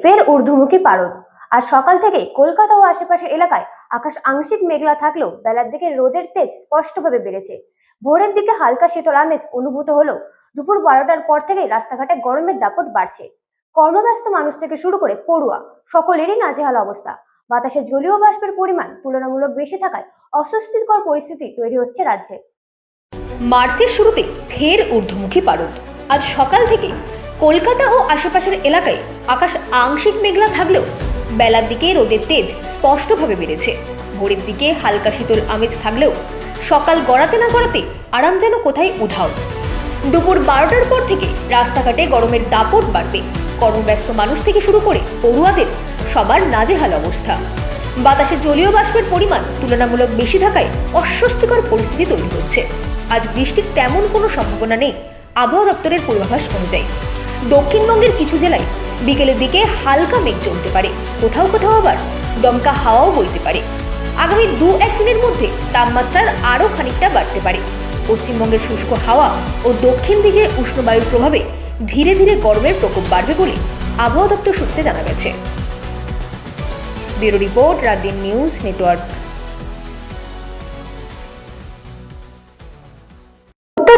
ফের ঊর্ধ্বমুখী পারদ। আজ সকাল থেকে কলকাতা ও আশেপাশের এলাকায় আকাশ আংশিক মেঘলা থাকলেও বেলার দিকে রোদের তেজ স্পষ্টভাবে বেড়েছে। ভোরের দিকে হালকা শীতল আমেজ অনুভূত হলেও দুপুর 12টার পর থেকেই রাস্তাঘাটে গরমের দাপট বাড়ছে। কর্মব্যস্ত মানুষ থেকে শুরু করে পড়ুয়া সকলেরই নাজেহাল অবস্থা। বাতাসে জলীয় বাষ্পের পরিমাণ তুলনামূলক বেশি থাকায় অস্বস্তিকর পরিস্থিতি তৈরি হচ্ছে রাজ্যে। মার্চের শুরুতে ফের ঊর্ধ্বমুখী পারদ। আজ সকাল থেকে কলকাতা ও আশেপাশের এলাকায় আকাশ আংশিক মেঘলা থাকলেও বেলার দিকে রোদের তেজ স্পষ্টভাবে বেড়েছে। ভোরের দিকে হালকা শীতল আমেজ থাকলেও সকাল গড়াতে না গড়াতে আরাম যেন কোথায় উধাও। দুপুর 12টার পর থেকে রাস্তাঘাটে গরমের দাপট বাড়বে। কর্মব্যস্ত মানুষ থেকে শুরু করে পড়ুয়াদের সবার নাজেহাল অবস্থা। বাতাসে জলীয় বাষ্পের পরিমাণ তুলনামূলক বেশি থাকায় অস্বস্তিকর পরিস্থিতি তৈরি হচ্ছে। আজ বৃষ্টির তেমন কোনো সম্ভাবনা নেই আবহাওয়া দপ্তরের পূর্বাভাস অনুযায়ী। দক্ষিণবঙ্গের কিছু জেলায় বিকেলের দিকে হালকা মেঘ জমতে পারে, কোথাও কোথাও আবার দমকা হাওয়াও বইতে পারে। আগামী 2-1 দিনের মধ্যে তাপমাত্রার আরও খানিকটা বাড়তে পারে। পশ্চিমবঙ্গের শুষ্ক হাওয়া ও দক্ষিণ দিকের উষ্ণবায়ুর প্রভাবে ধীরে ধীরে গরমের প্রকোপ বাড়বে বলে আবহাওয়া দপ্তর সূত্রে জানা গেছে। Bureau report, রাতদিন news network.